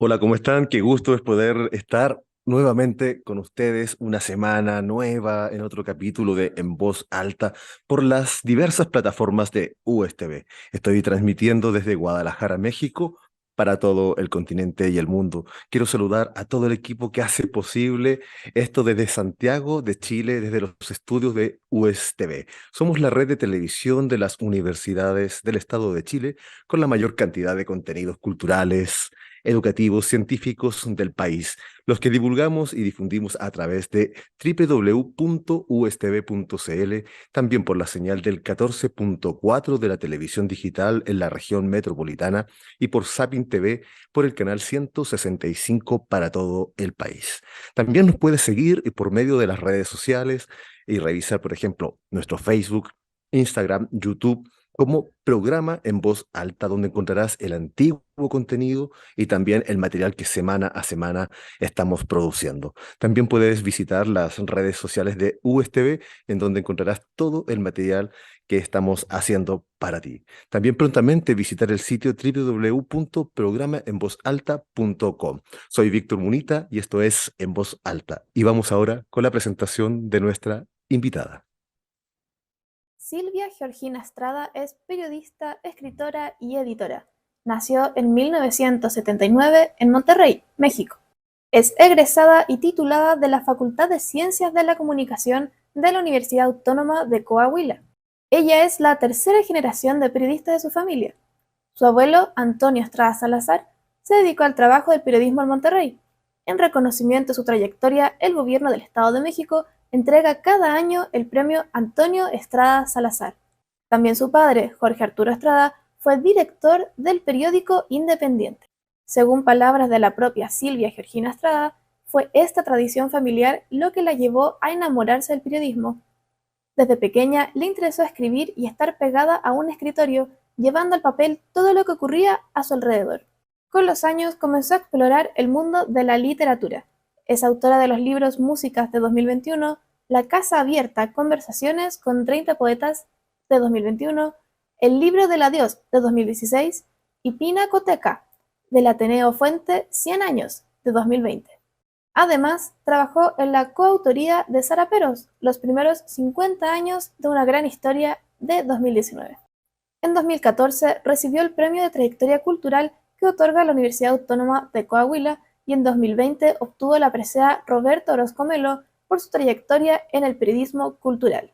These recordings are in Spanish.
Hola, ¿cómo están? Qué gusto es poder estar nuevamente con ustedes una semana nueva en otro capítulo de En Voz Alta por las diversas plataformas de USTV. Estoy transmitiendo desde Guadalajara, México, para todo el continente y el mundo. Quiero saludar a todo el equipo que hace posible esto desde Santiago, de Chile, desde los estudios de USTV. Somos la red de televisión de las universidades del Estado de Chile con la mayor cantidad de contenidos culturales educativos, científicos del país, los que divulgamos y difundimos a través de www.ustv.cl, también por la señal del 14.4 de la televisión digital en la región metropolitana y por Sapin TV por el canal 165 para todo el país. También nos puedes seguir por medio de las redes sociales y revisar, por ejemplo, nuestro Facebook, Instagram, YouTube como programa en voz alta, donde encontrarás el antiguo contenido y también el material que semana a semana estamos produciendo. También puedes visitar las redes sociales de USTV, en donde encontrarás todo el material que estamos haciendo para ti. También prontamente visitar el sitio www.programaenvozalta.com. Soy Víctor Munita y esto es En Voz Alta. Y vamos ahora con la presentación de nuestra invitada. Silvia Georgina Estrada es periodista, escritora y editora. Nació en 1979 en Monterrey, México. Es egresada y titulada de la Facultad de Ciencias de la Comunicación de la Universidad Autónoma de Coahuila. Ella es la tercera generación de periodistas de su familia. Su abuelo, Antonio Estrada Salazar, se dedicó al trabajo del periodismo en Monterrey. En reconocimiento a su trayectoria, el gobierno del Estado de México entrega cada año el premio Antonio Estrada Salazar. También su padre, Jorge Arturo Estrada, fue director del periódico Independiente. Según palabras de la propia Silvia Georgina Estrada, fue esta tradición familiar lo que la llevó a enamorarse del periodismo. Desde pequeña le interesó escribir y estar pegada a un escritorio, llevando al papel todo lo que ocurría a su alrededor. Con los años comenzó a explorar el mundo de la literatura. Es autora de los libros Músicas de 2021, La Casa Abierta, Conversaciones con 30 poetas de 2021, El libro del adiós de 2016 y Pinacoteca del Ateneo Fuente 100 años de 2020. Además, trabajó en la coautoría de Sara Peros, Los primeros 50 años de una gran historia de 2019. En 2014 recibió el Premio de Trayectoria Cultural que otorga la Universidad Autónoma de Coahuila y en 2020 obtuvo la presea Roberto Orozco Melo por su trayectoria en el periodismo cultural.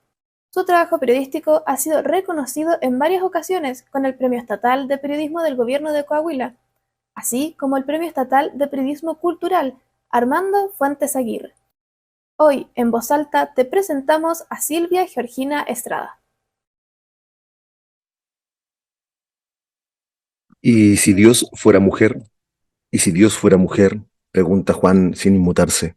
Su trabajo periodístico ha sido reconocido en varias ocasiones con el Premio Estatal de Periodismo del Gobierno de Coahuila, así como el Premio Estatal de Periodismo Cultural Armando Fuentes Aguirre. Hoy, en Voz Alta, te presentamos a Silvia Georgina Estrada. ¿Y si Dios fuera mujer? ¿Y si Dios fuera mujer? Pregunta Juan sin inmutarse.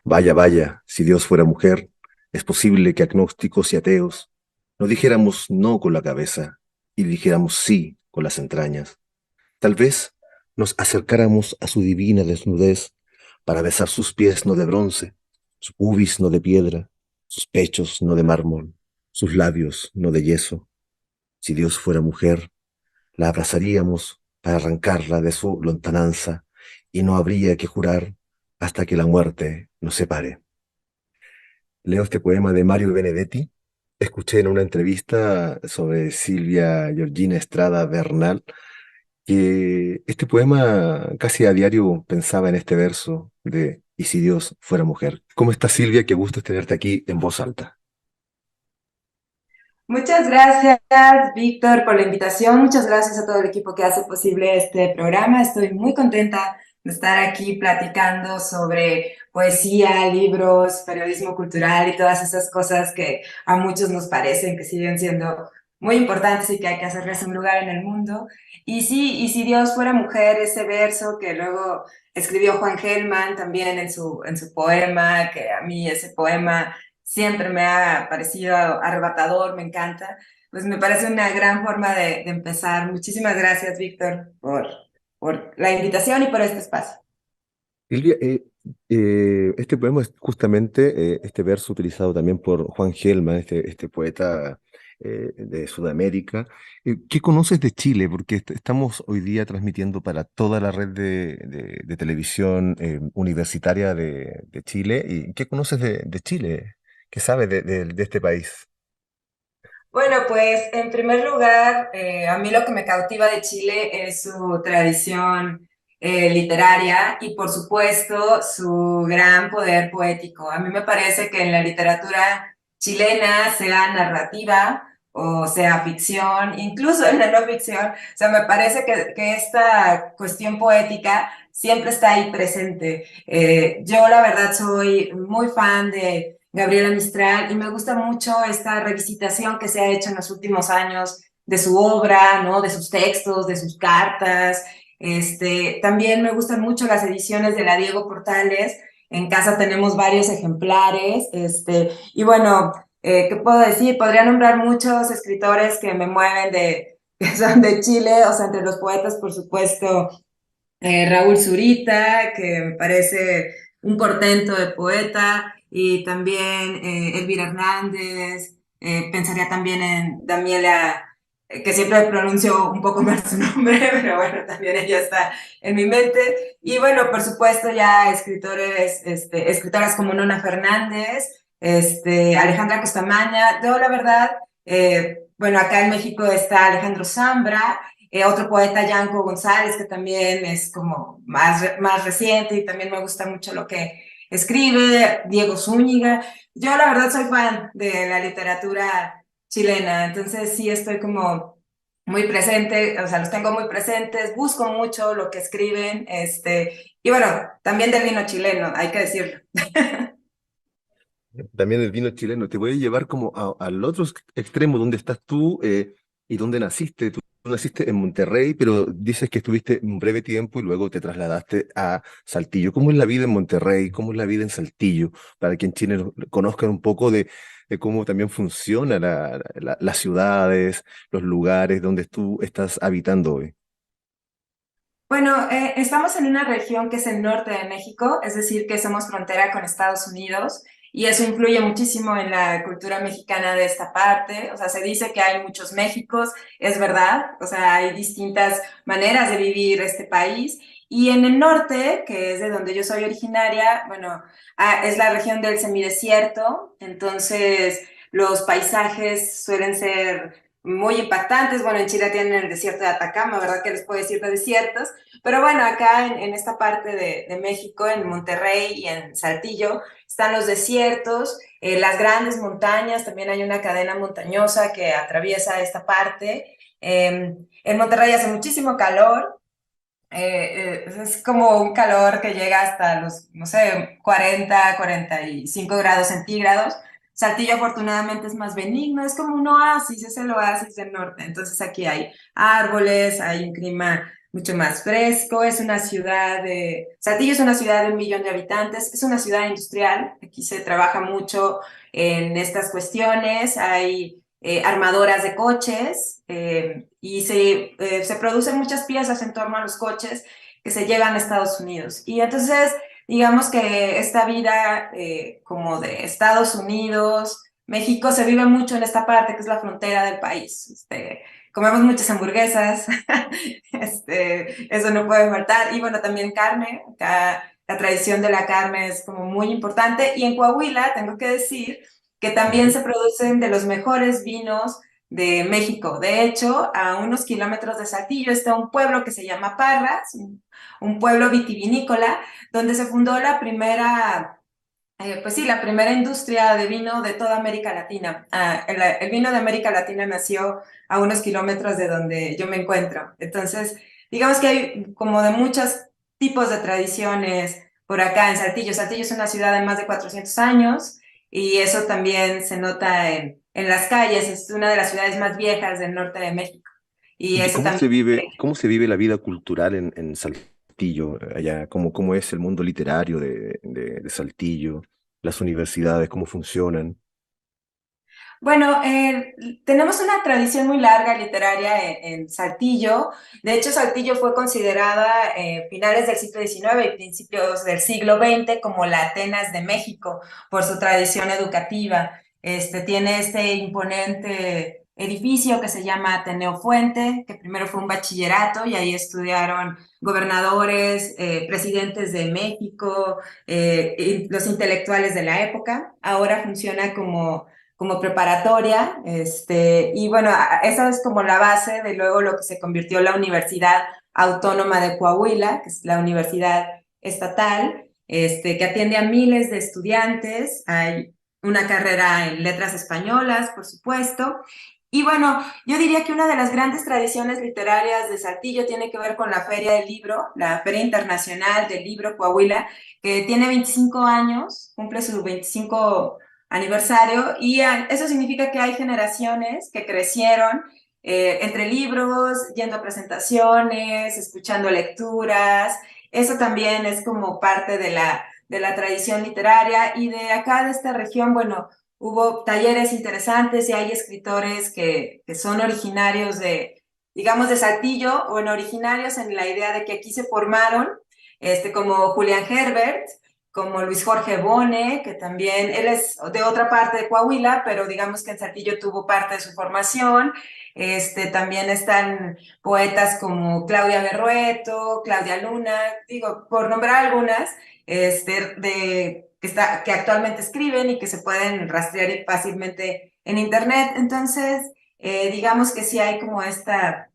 Vaya, vaya, si Dios fuera mujer, es posible que agnósticos y ateos no dijéramos no con la cabeza y dijéramos sí con las entrañas. Tal vez nos acercáramos a su divina desnudez para besar sus pies no de bronce, su pubis no de piedra, sus pechos no de mármol, sus labios no de yeso. Si Dios fuera mujer, la abrazaríamos para arrancarla de su lontananza y no habría que jurar hasta que la muerte nos separe. Leo este poema de Mario Benedetti. Escuché en una entrevista sobre Silvia Georgina Estrada Bernal que este poema casi a diario pensaba en este verso de ¿y si Dios fuera mujer? ¿Cómo estás, Silvia? Qué gusto es tenerte aquí en voz alta. Muchas gracias, Víctor, por la invitación. Muchas gracias a todo el equipo que hace posible este programa. Estoy muy contenta de estar aquí platicando sobre poesía, libros, periodismo cultural y todas esas cosas que a muchos nos parecen que siguen siendo muy importantes y que hay que hacerles un lugar en el mundo. Y sí, y si Dios fuera mujer, ese verso que luego escribió Juan Gelman también en su poema, que a mí ese poema siempre me ha parecido arrebatador, me encanta. Pues me parece una gran forma de empezar. Muchísimas gracias, Víctor, por la invitación y por este espacio. Silvia, este poema es justamente este verso utilizado también por Juan Gelman, este poeta de Sudamérica. ¿Qué conoces de Chile? Porque estamos hoy día transmitiendo para toda la red de televisión universitaria de Chile. ¿Y qué conoces de Chile? ¿Qué sabes de este país? Bueno, pues en primer lugar, a mí lo que me cautiva de Chile es su tradición literaria y por supuesto su gran poder poético. A mí me parece que en la literatura chilena, sea narrativa o sea ficción, incluso en la no ficción, o sea, me parece que esta cuestión poética siempre está ahí presente. Yo la verdad soy muy fan de Gabriela Mistral, y me gusta mucho esta revisitación que se ha hecho en los últimos años de su obra, ¿no? De sus textos, de sus cartas. También me gustan mucho las ediciones de la Diego Portales. En casa tenemos varios ejemplares. Y bueno, ¿qué puedo decir? Podría nombrar muchos escritores que me mueven que son de Chile, o sea, entre los poetas, por supuesto, Raúl Zurita, que me parece un portento de poeta, y también Elvira Hernández, pensaría también en Daniela, que siempre pronuncio un poco mal su nombre, pero bueno, también ella está en mi mente. Y bueno, por supuesto ya escritoras como Nona Fernández, Alejandra Costamaña. Yo la verdad, bueno, acá en México está Alejandro Zambra, otro poeta, Yanko González, que también es como más reciente y también me gusta mucho lo que escribe, Diego Zúñiga. Yo la verdad soy fan de la literatura chilena, entonces sí estoy como muy presente, o sea, los tengo muy presentes, busco mucho lo que escriben, y bueno, también del vino chileno, hay que decirlo. También el vino chileno. Te voy a llevar como al otro extremo donde estás tú y donde naciste. Tú naciste en Monterrey, pero dices que estuviste un breve tiempo y luego te trasladaste a Saltillo. ¿Cómo es la vida en Monterrey? ¿Cómo es la vida en Saltillo? Para que en Chile conozcan un poco de cómo también funciona las ciudades, los lugares donde tú estás habitando hoy. Bueno, estamos en una región que es el norte de México, es decir, que somos frontera con Estados Unidos y eso influye muchísimo en la cultura mexicana de esta parte. O sea, se dice que hay muchos Méxicos, es verdad, o sea, hay distintas maneras de vivir este país. Y en el norte, que es de donde yo soy originaria, bueno, es la región del semidesierto, entonces los paisajes suelen ser muy impactantes. Bueno, en Chile tienen el desierto de Atacama, ¿verdad? Que les puedo decir de desiertos. Pero bueno, acá en esta parte de México, en Monterrey y en Saltillo, están los desiertos, las grandes montañas, también hay una cadena montañosa que atraviesa esta parte. En Monterrey hace muchísimo calor, es como un calor que llega hasta los, no sé, 45 grados centígrados. Saltillo afortunadamente es más benigno, es como un oasis, es el oasis del norte. Entonces aquí hay árboles, hay un clima mucho más fresco, es una ciudad de... Saltillo es una ciudad de 1 millón de habitantes, es una ciudad industrial, aquí se trabaja mucho en estas cuestiones, hay armadoras de coches y se producen muchas piezas en torno a los coches que se llevan a Estados Unidos. Y entonces, digamos que esta vida como de Estados Unidos, México, se vive mucho en esta parte que es la frontera del país. Comemos muchas hamburguesas, eso no puede faltar. Y bueno, también carne, acá la tradición de la carne es como muy importante. Y en Coahuila, tengo que decir que también Ujú. se producen de los mejores vinos de México. De hecho, a unos kilómetros de Saltillo está un pueblo que se llama Parras, un pueblo vitivinícola, donde se fundó la primera, pues sí, la primera industria de vino de toda América Latina. El vino de América Latina nació a unos kilómetros de donde yo me encuentro. Entonces, digamos que hay como de muchos tipos de tradiciones por acá en Saltillo. Saltillo es una ciudad de más de 400 años y eso también se nota en las calles. Es una de las ciudades más viejas del norte de México. Y ¿Y eso cómo también. cómo se vive la vida cultural en Saltillo, allá? ¿Cómo es el mundo literario de Saltillo? ¿Las universidades, cómo funcionan? Bueno, tenemos una tradición muy larga literaria en Saltillo. De hecho, Saltillo fue considerada finales del siglo XIX y principios del siglo XX como la Atenas de México por su tradición educativa. Tiene este imponente edificio que se llama Ateneo Fuente, que primero fue un bachillerato y ahí estudiaron gobernadores, presidentes de México, y los intelectuales de la época. Ahora funciona como preparatoria, y bueno, esa es como la base de luego lo que se convirtió en la Universidad Autónoma de Coahuila, que es la universidad estatal, que atiende a miles de estudiantes. Hay una carrera en letras españolas, por supuesto. Y bueno, yo diría que una de las grandes tradiciones literarias de Saltillo tiene que ver con la Feria del Libro, la Feria Internacional del Libro Coahuila, que tiene 25 años, cumple su 25 aniversario, y eso significa que hay generaciones que crecieron entre libros, yendo a presentaciones, escuchando lecturas. Eso también es como parte de la tradición literaria, y de acá, de esta región, bueno, hubo talleres interesantes y hay escritores que son originarios de, digamos, de Saltillo, o originarios en la idea de que aquí se formaron, como Julián Herbert, como Luis Jorge Bone, que también, él es de otra parte de Coahuila, pero digamos que en Saltillo tuvo parte de su formación. También están poetas como Claudia Berrueto, Claudia Luna, digo, por nombrar algunas, que actualmente escriben y que se pueden rastrear fácilmente en internet. Entonces, digamos que sí hay como esta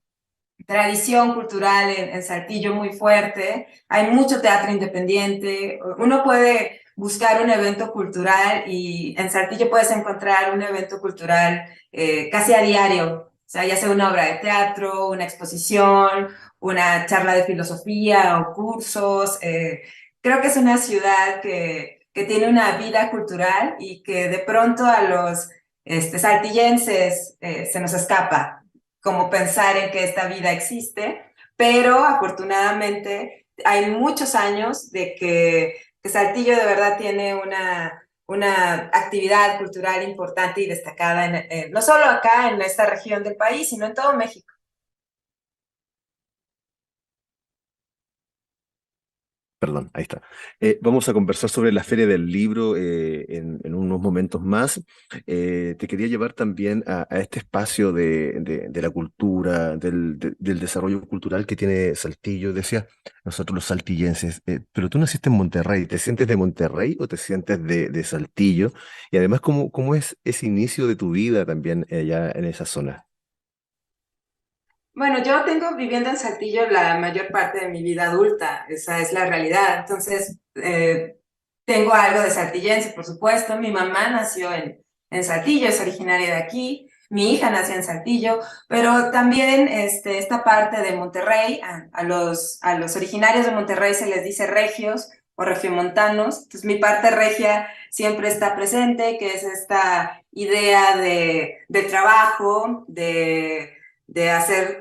tradición cultural en Saltillo muy fuerte. Hay mucho teatro independiente. Uno puede buscar un evento cultural y en Saltillo puedes encontrar un evento cultural casi a diario. O sea, ya sea una obra de teatro, una exposición, una charla de filosofía o cursos. Creo que es una ciudad que tiene una vida cultural y que de pronto a los saltillenses se nos escapa como pensar en que esta vida existe, pero afortunadamente hay muchos años de que Saltillo de verdad tiene una actividad cultural importante y destacada, no solo acá en esta región del país, sino en todo México. Perdón, ahí está. Vamos a conversar sobre la Feria del Libro en unos momentos más. Te quería llevar también a este espacio de la cultura, del desarrollo cultural que tiene Saltillo. Decía, nosotros los saltillenses, pero tú naciste en Monterrey. ¿Te sientes de Monterrey o te sientes de Saltillo? Y además, ¿cómo es ese inicio de tu vida también allá en esa zona? Bueno, yo tengo viviendo en Saltillo la mayor parte de mi vida adulta, esa es la realidad. Entonces, tengo algo de saltillense, por supuesto. Mi mamá nació en Saltillo, es originaria de aquí. Mi hija nació en Saltillo, pero también esta parte de Monterrey, a los originarios de Monterrey se les dice regios o regiomontanos. Entonces, mi parte regia siempre está presente, que es esta idea de trabajo, de hacer,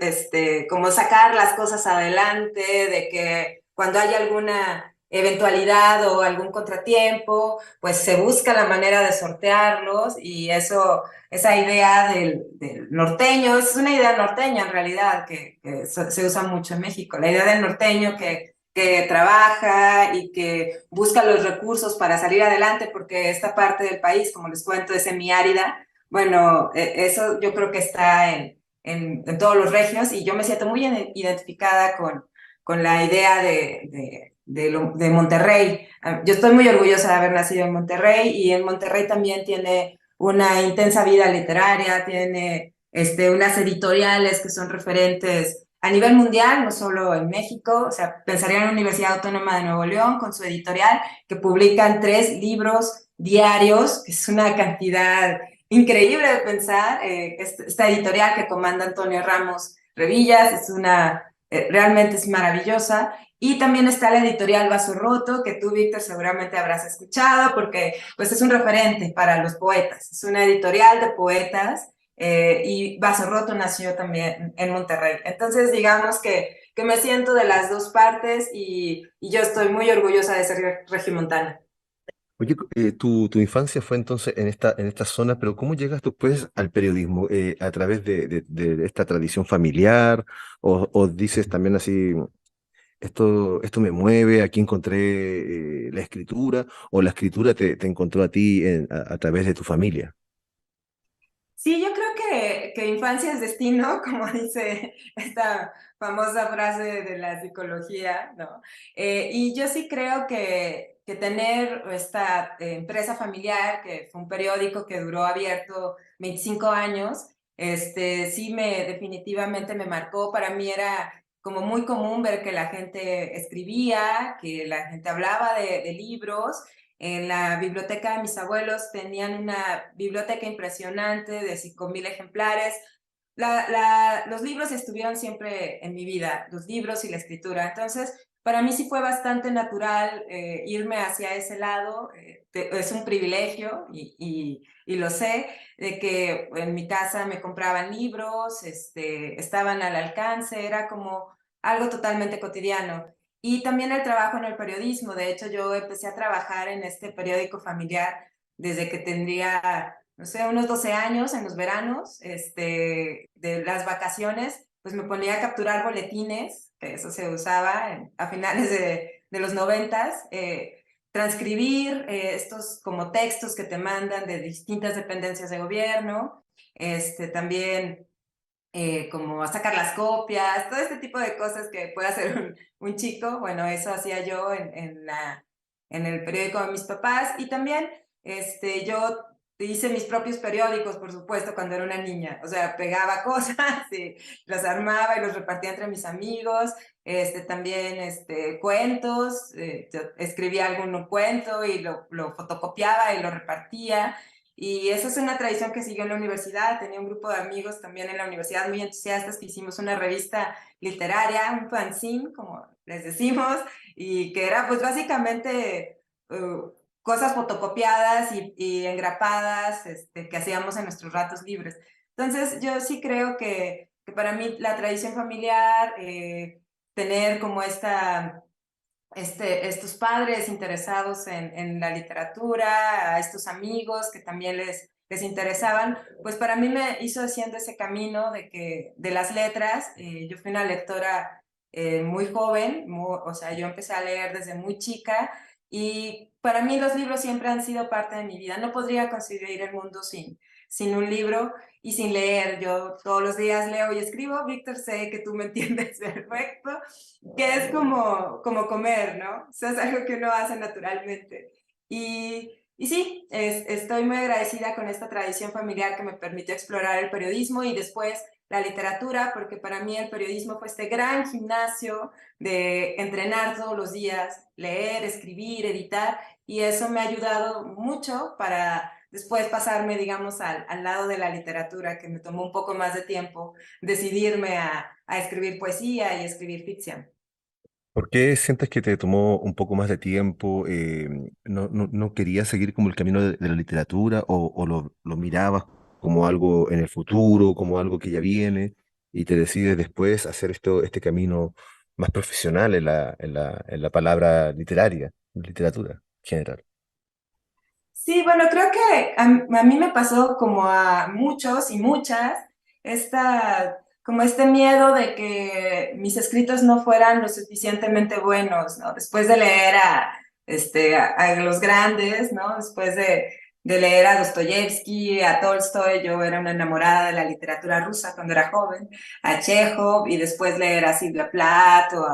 como sacar las cosas adelante, de que cuando hay alguna eventualidad o algún contratiempo, pues se busca la manera de sortearlos, y eso, esa idea del norteño, es una idea norteña en realidad, que se usa mucho en México, la idea del norteño que trabaja y que busca los recursos para salir adelante, porque esta parte del país, como les cuento, es semiárida. Bueno, eso yo creo que está en todos los regios, y yo me siento muy identificada con la idea de Monterrey. Yo estoy muy orgullosa de haber nacido en Monterrey, y en Monterrey también tiene una intensa vida literaria, tiene unas editoriales que son referentes a nivel mundial, no solo en México. O sea, pensaría en la Universidad Autónoma de Nuevo León con su editorial, que publican 3 libros diarios, que es una cantidad increíble de pensar. Esta editorial que comanda Antonio Ramos Revillas realmente es maravillosa. Y también está la editorial Vaso Roto, que tú, Víctor, seguramente habrás escuchado, porque pues es un referente para los poetas. Es una editorial de poetas, y Vaso Roto nació también en Monterrey. Entonces, digamos que me siento de las dos partes, y yo estoy muy orgullosa de ser regiomontana. Oye, tu infancia fue entonces en esta zona, pero ¿cómo llegas después al periodismo? ¿A través de esta tradición familiar? O dices también así, esto me mueve, aquí encontré la escritura, o la escritura te encontró a ti a través de tu familia? Sí, yo creo que infancia es destino, como dice esta famosa frase de la psicología, ¿no? Y yo sí creo que tener esta empresa familiar, que fue un periódico que duró abierto 25 años, sí definitivamente me marcó. Para mí era como muy común ver que la gente escribía, que la gente hablaba de libros. En la biblioteca de mis abuelos tenían una biblioteca impresionante de 5,000 ejemplares. Los libros estuvieron siempre en mi vida, los libros y la escritura. Entonces, para mí sí fue bastante natural irme hacia ese lado. Es un privilegio y lo sé, de que en mi casa me compraban libros, estaban al alcance, era como algo totalmente cotidiano. Y también el trabajo en el periodismo. De hecho, yo empecé a trabajar en este periódico familiar desde que tendría, no sé, unos 12 años, en los veranos, de las vacaciones, pues me ponía a capturar boletines, que eso se usaba a finales de los 90, transcribir estos como textos que te mandan de distintas dependencias de gobierno, también como a sacar las copias, todo este tipo de cosas que puede hacer un chico. Bueno, eso hacía yo en el periódico de mis papás. Y también yo hice mis propios periódicos, por supuesto, cuando era una niña. O sea, pegaba cosas y las armaba y los repartía entre mis amigos. También cuentos, yo escribía algún cuento y lo fotocopiaba y lo repartía. Y esa es una tradición que siguió en la universidad. Tenía un grupo de amigos también en la universidad muy entusiastas que hicimos una revista literaria, un fanzine, como les decimos, y que era pues básicamente cosas fotocopiadas y engrapadas que hacíamos en nuestros ratos libres. Entonces yo sí creo que para mí la tradición familiar, tener como estos padres interesados en la literatura, a estos amigos que también les interesaban, pues para mí me hizo haciendo ese camino de las letras. Yo fui una lectora muy joven, o sea, yo empecé a leer desde muy chica y para mí los libros siempre han sido parte de mi vida. No podría concebir el mundo sin un libro y sin leer. Yo todos los días leo y escribo. Víctor, sé que tú me entiendes perfecto, que es como comer, ¿no? O sea, es algo que uno hace naturalmente. Y sí, estoy muy agradecida con esta tradición familiar que me permitió explorar el periodismo y después la literatura, porque para mí el periodismo fue este gran gimnasio de entrenar todos los días, leer, escribir, editar, y eso me ha ayudado mucho para después pasarme, digamos, al lado de la literatura, que me tomó un poco más de tiempo decidirme a escribir poesía y escribir ficción. ¿Por qué sientes que te tomó un poco más de tiempo? ¿No querías seguir como el camino de la literatura o lo mirabas como algo en el futuro, como algo que ya viene y te decides después hacer este camino más profesional en la palabra literaria, literatura en general? Sí, bueno, creo que a mí me pasó como a muchos y muchas, como este miedo de que mis escritos no fueran lo suficientemente buenos, ¿no? Después de leer a los grandes, ¿no? Después de leer a Dostoyevsky, a Tolstoy. Yo era una enamorada de la literatura rusa cuando era joven, a Chekhov, y después leer a Sylvia Plath o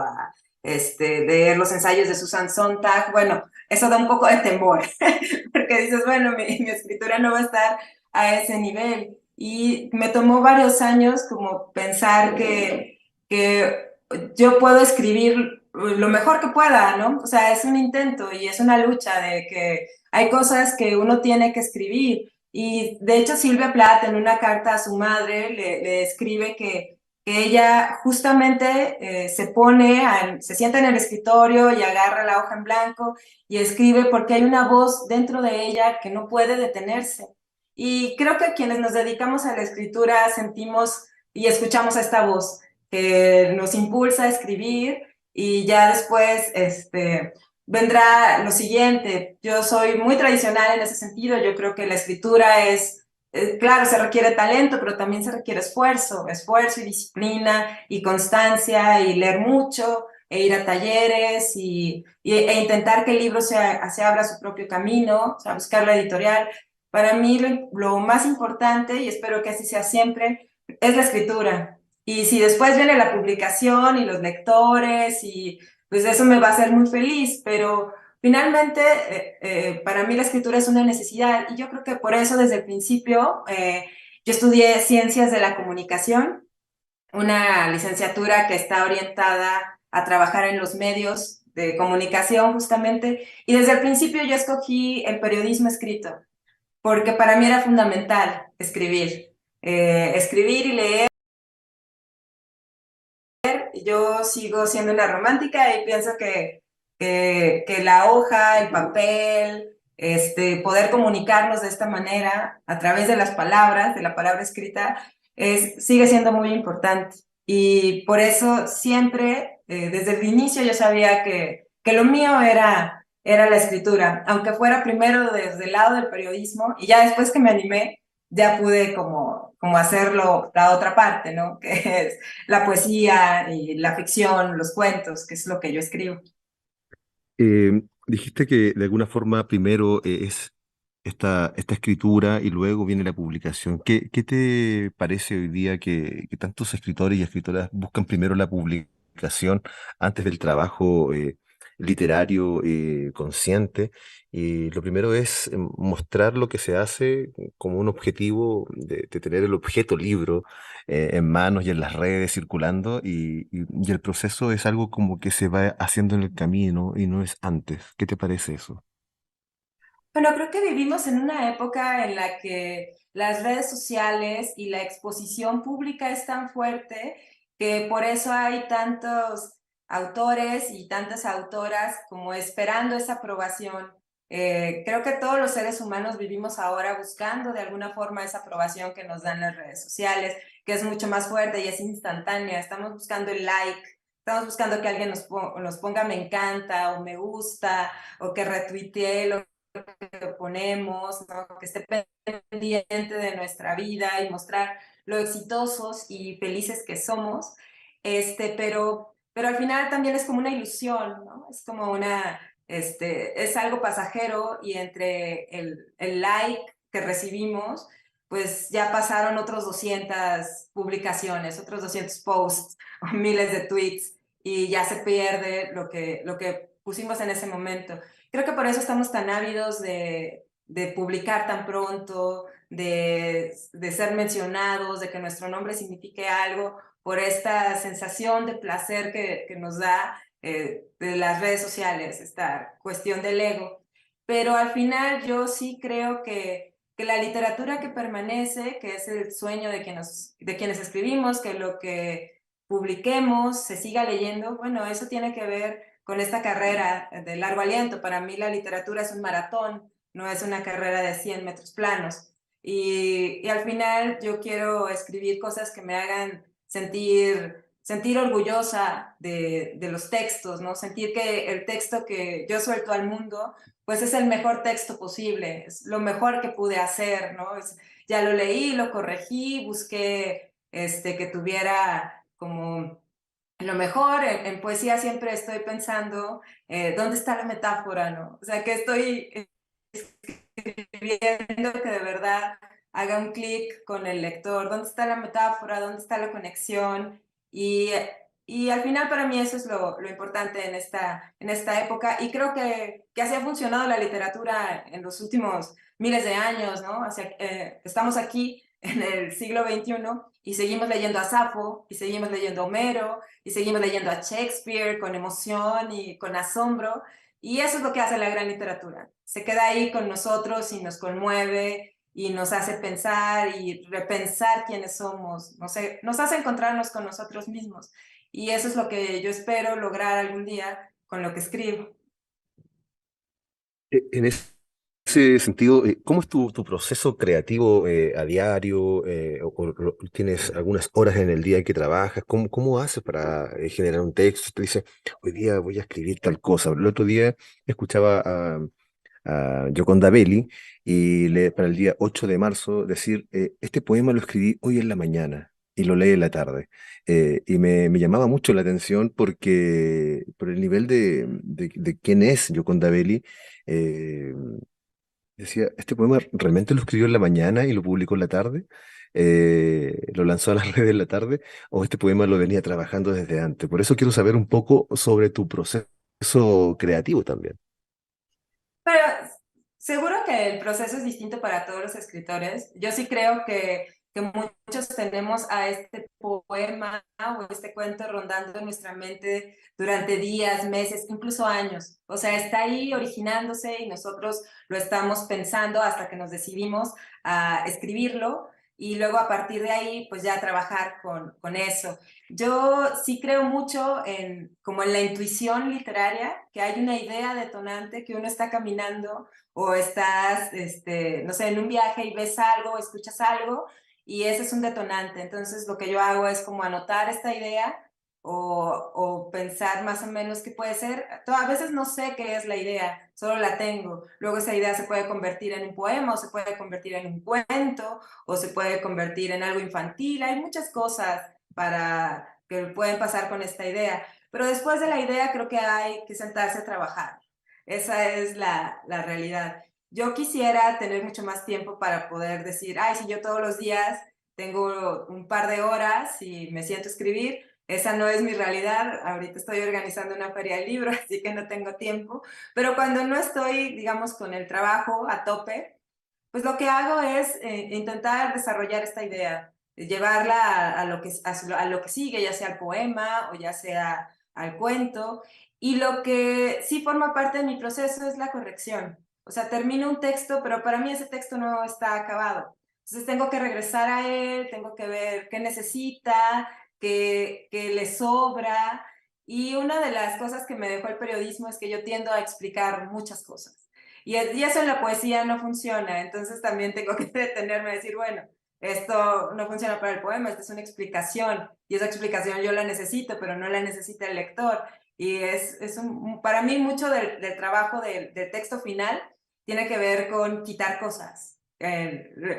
leer los ensayos de Susan Sontag. Bueno, eso da un poco de temor, porque dices, bueno, mi escritura no va a estar a ese nivel. Y me tomó varios años como pensar que yo puedo escribir lo mejor que pueda, ¿no? O sea, es un intento y es una lucha de que hay cosas que uno tiene que escribir. Y de hecho Silvia Plath en una carta a su madre le escribe que ella justamente se sienta en el escritorio y agarra la hoja en blanco y escribe porque hay una voz dentro de ella que no puede detenerse. Y creo que quienes nos dedicamos a la escritura sentimos y escuchamos a esta voz que nos impulsa a escribir, y ya después vendrá lo siguiente. Yo soy muy tradicional en ese sentido. Yo creo que la escritura claro, se requiere talento, pero también se requiere esfuerzo y disciplina y constancia y leer mucho e ir a talleres e intentar que el libro se abra su propio camino, o sea, buscar la editorial. para mí lo más importante, y espero que así sea siempre, es la escritura. Y si después viene la publicación y los lectores, y pues eso me va a hacer muy feliz, pero finalmente para mí la escritura es una necesidad y yo creo que por eso desde el principio yo estudié ciencias de la comunicación, una licenciatura que está orientada a trabajar en los medios de comunicación justamente, y desde el principio yo escogí el periodismo escrito, porque para mí era fundamental escribir y leer. Yo sigo siendo una romántica y pienso que la hoja, el papel, poder comunicarnos de esta manera a través de las palabras, de la palabra escrita, sigue siendo muy importante. Y por eso siempre, desde el inicio, yo sabía que lo mío era la escritura, aunque fuera primero desde el lado del periodismo, y ya después que me animé, ya pude como hacerlo la otra parte, ¿no? Que es la poesía y la ficción, los cuentos, que es lo que yo escribo. Dijiste que de alguna forma primero es esta escritura y luego viene la publicación. ¿Qué te parece hoy día que tantos escritores y escritoras buscan primero la publicación antes del trabajo literario consciente? Y lo primero es mostrar lo que se hace como un objetivo de tener el objeto libro en manos y en las redes circulando y el proceso es algo como que se va haciendo en el camino y no es antes. ¿Qué te parece eso? Bueno, creo que vivimos en una época en la que las redes sociales y la exposición pública es tan fuerte que por eso hay tantos autores y tantas autoras como esperando esa aprobación. Creo que todos los seres humanos vivimos ahora buscando de alguna forma esa aprobación que nos dan las redes sociales, que es mucho más fuerte y es instantánea. Estamos buscando el like, estamos buscando que alguien nos ponga me encanta o me gusta o que retuitee lo que ponemos, ¿no? Que esté pendiente de nuestra vida y mostrar lo exitosos y felices que somos, pero al final también es como una ilusión, ¿no? Es como es algo pasajero y entre el like que recibimos, pues ya pasaron otros 200 publicaciones, otros 200 posts, o miles de tweets, y ya se pierde lo que pusimos en ese momento. Creo que por eso estamos tan ávidos de publicar tan pronto, de ser mencionados, de que nuestro nombre signifique algo, por esta sensación de placer que nos da de las redes sociales, esta cuestión del ego. Pero al final yo sí creo que la literatura que permanece, que es el sueño de quienes escribimos, que lo que publiquemos se siga leyendo, bueno, eso tiene que ver con esta carrera de largo aliento. Para mí la literatura es un maratón, no es una carrera de 100 metros planos. Y al final yo quiero escribir cosas que me hagan sentir orgullosa de los textos, ¿no? Sentir que el texto que yo suelto al mundo, pues es el mejor texto posible, es lo mejor que pude hacer, ¿no? Ya lo leí, lo corregí, busqué que tuviera como lo mejor. En poesía siempre estoy pensando, ¿dónde está la metáfora, no? O sea, que estoy escribiendo que de verdad haga un clic con el lector, ¿dónde está la metáfora? ¿Dónde está la conexión? Y, y al final para mí eso es lo importante en esta época, y creo que así ha funcionado la literatura en los últimos miles de años, ¿no? O sea, estamos aquí en el siglo XXI y seguimos leyendo a Safo, y seguimos leyendo a Homero, y seguimos leyendo a Shakespeare con emoción y con asombro, y eso es lo que hace la gran literatura. Se queda ahí con nosotros y nos conmueve y nos hace pensar y repensar quiénes somos, no sé, nos hace encontrarnos con nosotros mismos. Y eso es lo que yo espero lograr algún día con lo que escribo. En ese sentido, ¿cómo es tu proceso creativo a diario? ¿Tienes algunas horas en el día en que trabajas? ¿Cómo haces para generar un texto? Te dice, hoy día voy a escribir tal cosa. El otro día escuchaba a Gioconda Belli y para el día 8 de marzo decir, este poema lo escribí hoy en la mañana y lo leí en la tarde. Y me llamaba mucho la atención porque por el nivel de quién es Gioconda Belli, eh, Decía, ¿este poema realmente lo escribió en la mañana y lo publicó en la tarde? ¿Lo lanzó a las redes en la tarde? ¿O este poema lo venía trabajando desde antes? Por eso quiero saber un poco sobre tu proceso creativo también. Pero seguro que el proceso es distinto para todos los escritores. Yo sí creo que muchos tenemos a este poema o este cuento rondando en nuestra mente durante días, meses, incluso años. O sea, está ahí originándose y nosotros lo estamos pensando hasta que nos decidimos a escribirlo y luego a partir de ahí, pues ya trabajar con eso. Yo sí creo mucho como en la intuición literaria, que hay una idea detonante, que uno está caminando o estás, no sé, en un viaje y ves algo, escuchas algo, y ese es un detonante. Entonces lo que yo hago es como anotar esta idea o pensar más o menos qué puede ser. A veces no sé qué es la idea, solo la tengo. Luego esa idea se puede convertir en un poema o se puede convertir en un cuento o se puede convertir en algo infantil. Hay muchas cosas para que pueden pasar con esta idea. Pero después de la idea creo que hay que sentarse a trabajar. Esa es la realidad. Yo quisiera tener mucho más tiempo para poder decir, ay, si yo todos los días tengo un par de horas y me siento a escribir, esa no es mi realidad. Ahorita estoy organizando una feria de libros, así que no tengo tiempo. Pero cuando no estoy, digamos, con el trabajo a tope, pues lo que hago es intentar desarrollar esta idea, llevarla a lo que sigue, ya sea al poema o ya sea al cuento. Y lo que sí forma parte de mi proceso es la corrección. O sea, termino un texto, pero para mí ese texto no está acabado. Entonces tengo que regresar a él, tengo que ver qué necesita, qué le sobra. Y una de las cosas que me dejó el periodismo es que yo tiendo a explicar muchas cosas. Y eso en la poesía no funciona, entonces también tengo que detenerme a decir, bueno, esto no funciona para el poema, esta es una explicación, y esa explicación yo la necesito, pero no la necesita el lector. Y para mí mucho del trabajo del texto final tiene que ver con quitar cosas.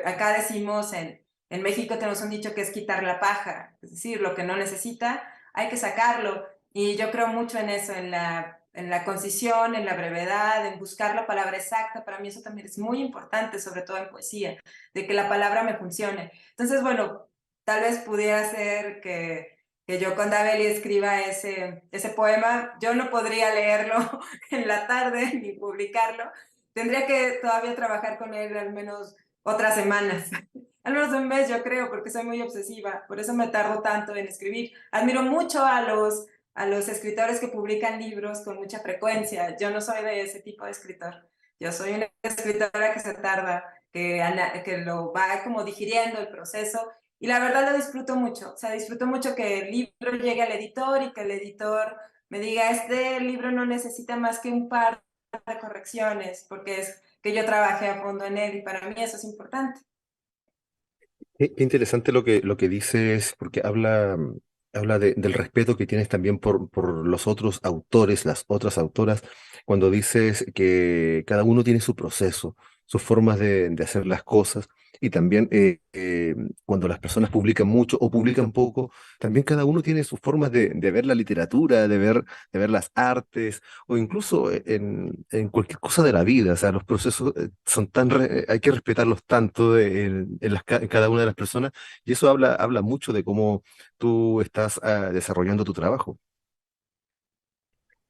Acá decimos, en México tenemos un dicho que es quitar la paja, es decir, lo que no necesita, hay que sacarlo. Y yo creo mucho en eso, en la concisión, en la brevedad, en buscar la palabra exacta. Para mí eso también es muy importante, sobre todo en poesía, de que la palabra me funcione. Entonces, bueno, tal vez pudiera ser que yo con Dabeli escriba ese poema. Yo no podría leerlo en la tarde ni publicarlo. Tendría que todavía trabajar con él al menos otras semanas. Al menos un mes, yo creo, porque soy muy obsesiva. Por eso me tardo tanto en escribir. Admiro mucho a los escritores que publican libros con mucha frecuencia. Yo no soy de ese tipo de escritor. Yo soy una escritora que se tarda, que lo va como digiriendo el proceso. Y la verdad lo disfruto mucho. O sea, disfruto mucho que el libro llegue al editor y que el editor me diga, este libro no necesita más que un par de correcciones, porque es que yo trabajé a fondo en él y para mí eso es importante. Qué interesante lo que dices, porque habla del respeto que tienes también por los otros autores, las otras autoras, cuando dices que cada uno tiene su proceso, sus formas de hacer las cosas, y también cuando las personas publican mucho o publican poco, también cada uno tiene sus formas de ver la literatura, de ver las artes, o incluso en cualquier cosa de la vida. O sea, los procesos son hay que respetarlos tanto en cada una de las personas, y eso habla mucho de cómo tú estás desarrollando tu trabajo.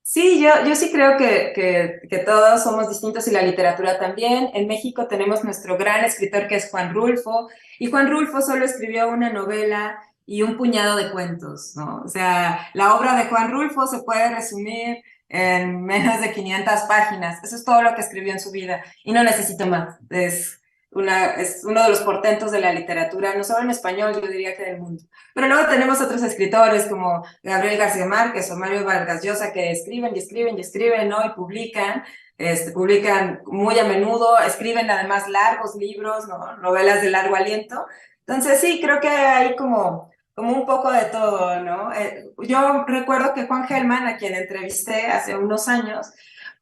Sí, yo sí creo que todos somos distintos y la literatura también. En México tenemos nuestro gran escritor que es Juan Rulfo, y Juan Rulfo solo escribió una novela y un puñado de cuentos, ¿no? O sea, la obra de Juan Rulfo se puede resumir en menos de 500 páginas. Eso es todo lo que escribió en su vida y no necesito más. Es uno de los portentos de la literatura, no solo en español, yo diría que del mundo. Pero luego tenemos otros escritores como Gabriel García Márquez o Mario Vargas Llosa que escriben y escriben y escriben, ¿no? Y publican, publican muy a menudo, escriben además largos libros, ¿no? Novelas de largo aliento. Entonces sí, creo que hay como un poco de todo, ¿no? Yo recuerdo que Juan Gelman, a quien entrevisté hace unos años,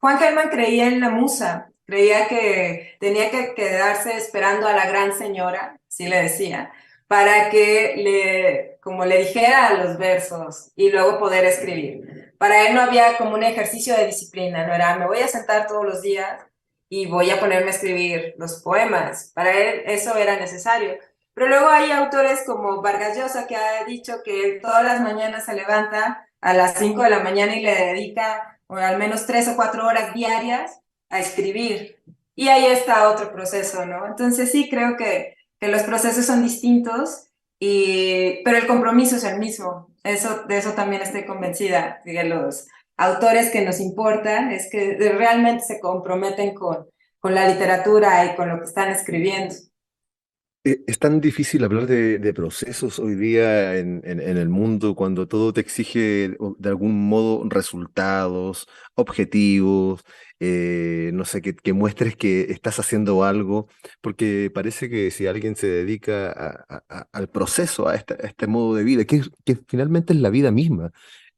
Juan Gelman creía en la musa, creía que tenía que quedarse esperando a la gran señora, sí le decía, para que como le dijera los versos y luego poder escribir. Para él no había como un ejercicio de disciplina, no era me voy a sentar todos los días y voy a ponerme a escribir los poemas. Para él eso era necesario. Pero luego hay autores como Vargas Llosa, que ha dicho que todas las mañanas se levanta a las 5 de la mañana y le dedica al menos 3 o 4 horas diarias a escribir. Y ahí está otro proceso, ¿no? Entonces sí creo que los procesos son distintos, pero el compromiso es el mismo. De eso también estoy convencida, de los autores que nos importan, es que realmente se comprometen con la literatura y con lo que están escribiendo. Es tan difícil hablar de procesos hoy día en el mundo cuando todo te exige de algún modo resultados, objetivos, no sé, que muestres que estás haciendo algo, porque parece que si alguien se dedica al proceso, a este modo de vida, que finalmente es la vida misma.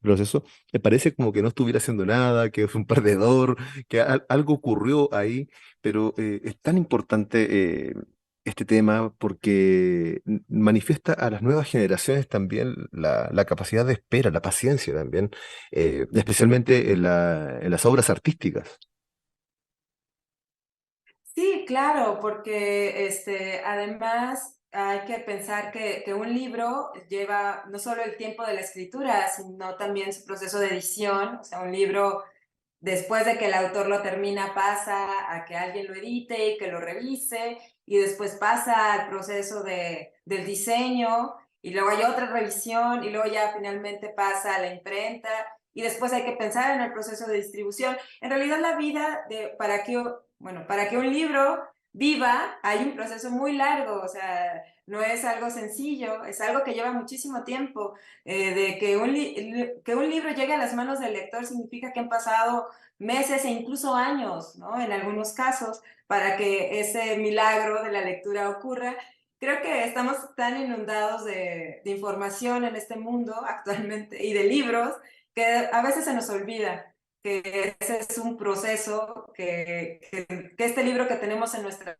El proceso, me parece como que no estuviera haciendo nada, que es un perdedor, que algo ocurrió ahí, pero es tan importante este tema porque manifiesta a las nuevas generaciones también la capacidad de espera, la paciencia también, especialmente en las obras artísticas. Sí, claro, porque además hay que pensar que un libro lleva no solo el tiempo de la escritura, sino también su proceso de edición. O sea, un libro, después de que el autor lo termina, pasa a que alguien lo edite y que lo revise, y después pasa al proceso del diseño, y luego hay otra revisión, y luego ya finalmente pasa a la imprenta, y después hay que pensar en el proceso de distribución. En realidad la vida para que un libro viva hay un proceso muy largo, o sea, no es algo sencillo, es algo que lleva muchísimo tiempo. De que un libro llegue a las manos del lector significa que han pasado meses e incluso años, ¿no? En algunos casos, para que ese milagro de la lectura ocurra. Creo que estamos tan inundados de información en este mundo actualmente y de libros que a veces se nos olvida que ese es un proceso, que este libro que tenemos en nuestras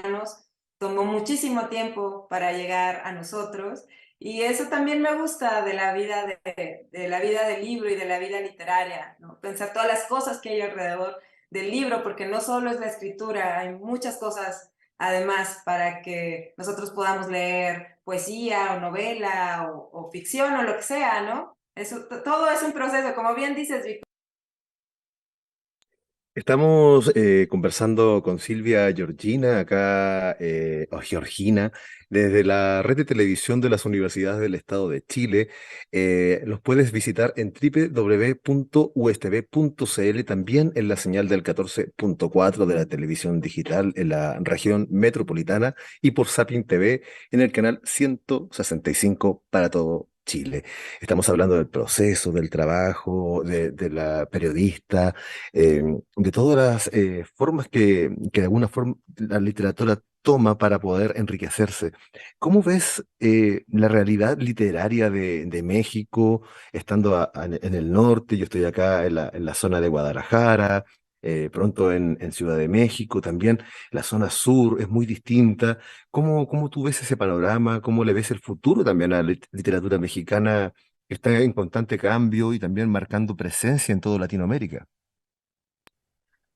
manos tomó muchísimo tiempo para llegar a nosotros, y eso también me gusta de la vida de la vida del libro y de la vida literaria, ¿no? Pensar todas las cosas que hay alrededor del libro, porque no solo es la escritura, hay muchas cosas además para que nosotros podamos leer poesía o novela o ficción o lo que sea, ¿no? Eso, todo es un proceso, como bien dices, Víctor. Estamos conversando con Silvia Georgina, acá, o Georgina, desde la red de televisión de las universidades del Estado de Chile. Los puedes visitar en www.ustv.cl, también en la señal del 14.4 de la televisión digital en la región metropolitana y por Sapin TV en el canal 165 para todo Chile. Estamos hablando del proceso, del trabajo, de la periodista, de todas las formas que de alguna forma la literatura toma para poder enriquecerse. ¿Cómo ves la realidad literaria de México, estando en el norte? Yo estoy acá en la zona de Guadalajara, pronto en Ciudad de México también. La zona sur es muy distinta. ¿Cómo tú ves ese panorama? ¿Cómo le ves el futuro también a la literatura mexicana que está en constante cambio y también marcando presencia en toda Latinoamérica?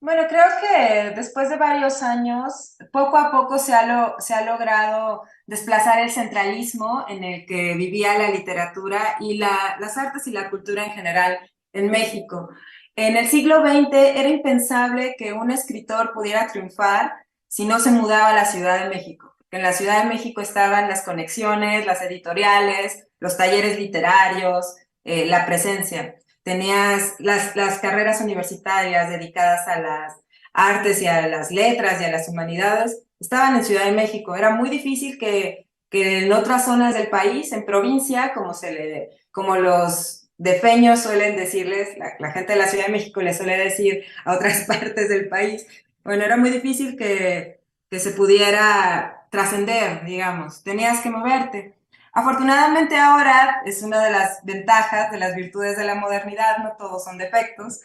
Bueno, creo que después de varios años, poco a poco se ha logrado desplazar el centralismo en el que vivía la literatura y las artes y la cultura en general en México. En el siglo XX era impensable que un escritor pudiera triunfar si no se mudaba a la Ciudad de México. En la Ciudad de México estaban las conexiones, las editoriales, los talleres literarios, la presencia. Tenías las carreras universitarias dedicadas a las artes y a las letras y a las humanidades, estaban en Ciudad de México. Era muy difícil que en otras zonas del país, en provincia, como los defeños suelen decirles, la gente de la Ciudad de México les suele decir a otras partes del país, bueno, era muy difícil que se pudiera trascender, digamos, tenías que moverte. Afortunadamente ahora es una de las ventajas, de las virtudes de la modernidad, no todos son defectos.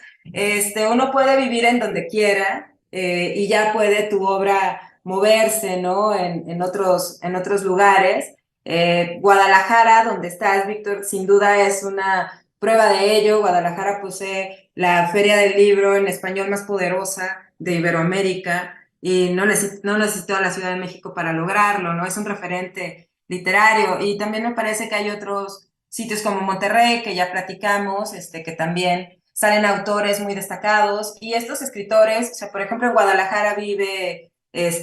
Uno puede vivir en donde quiera, y ya puede tu obra moverse, ¿no? En otros lugares. Guadalajara, donde estás, Víctor, sin duda es una prueba de ello. Guadalajara posee la Feria del Libro en español más poderosa de Iberoamérica y no necesitó a la Ciudad de México para lograrlo, ¿no? Es un referente literario y también me parece que hay otros sitios como Monterrey, que ya platicamos, que también salen autores muy destacados y estos escritores, o sea, por ejemplo, en Guadalajara vive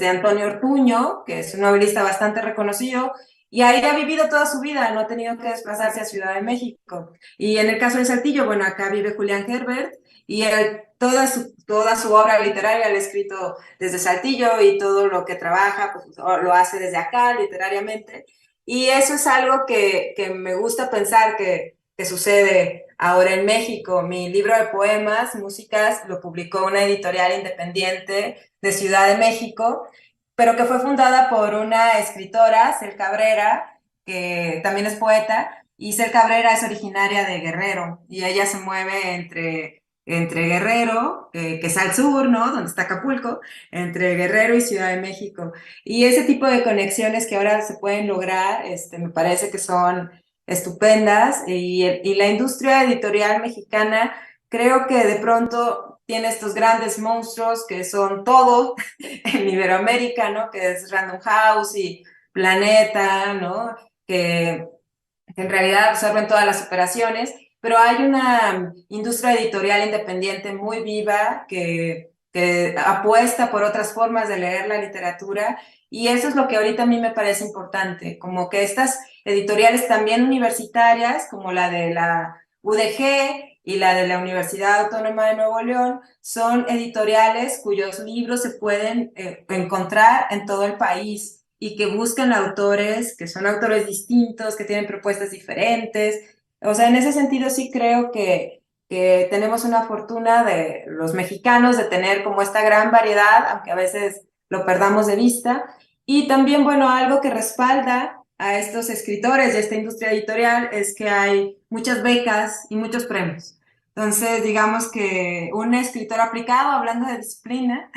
Antonio Ortuño, que es un novelista bastante reconocido, y ahí ha vivido toda su vida, no ha tenido que desplazarse a Ciudad de México. Y en el caso de Saltillo, bueno, acá vive Julián Herbert, y él, toda su obra literaria la ha escrito desde Saltillo y todo lo que trabaja, pues lo hace desde acá, literariamente. Y eso es algo que me gusta pensar que sucede ahora en México. Mi libro de poemas, músicas, lo publicó una editorial independiente de Ciudad de México, pero que fue fundada por una escritora, Cel Cabrera, que también es poeta, y Cel Cabrera es originaria de Guerrero, y ella se mueve entre Guerrero, que es al sur, ¿no? Donde está Acapulco, entre Guerrero y Ciudad de México. Y ese tipo de conexiones que ahora se pueden lograr, me parece que son estupendas, y la industria editorial mexicana creo que de pronto tiene estos grandes monstruos que son todo en Iberoamérica, ¿no? Que es Random House y Planeta, ¿no? Que en realidad absorben todas las operaciones, pero hay una industria editorial independiente muy viva que apuesta por otras formas de leer la literatura y eso es lo que ahorita a mí me parece importante, como que estas editoriales también universitarias, como la de la UDG y la de la Universidad Autónoma de Nuevo León, son editoriales cuyos libros se pueden encontrar en todo el país y que buscan autores que son autores distintos, que tienen propuestas diferentes. O sea, en ese sentido sí creo que tenemos una fortuna de los mexicanos de tener como esta gran variedad, aunque a veces lo perdamos de vista. Y también, bueno, algo que respalda a estos escritores de esta industria editorial es que hay muchas becas y muchos premios. Entonces, digamos que un escritor aplicado, hablando de disciplina,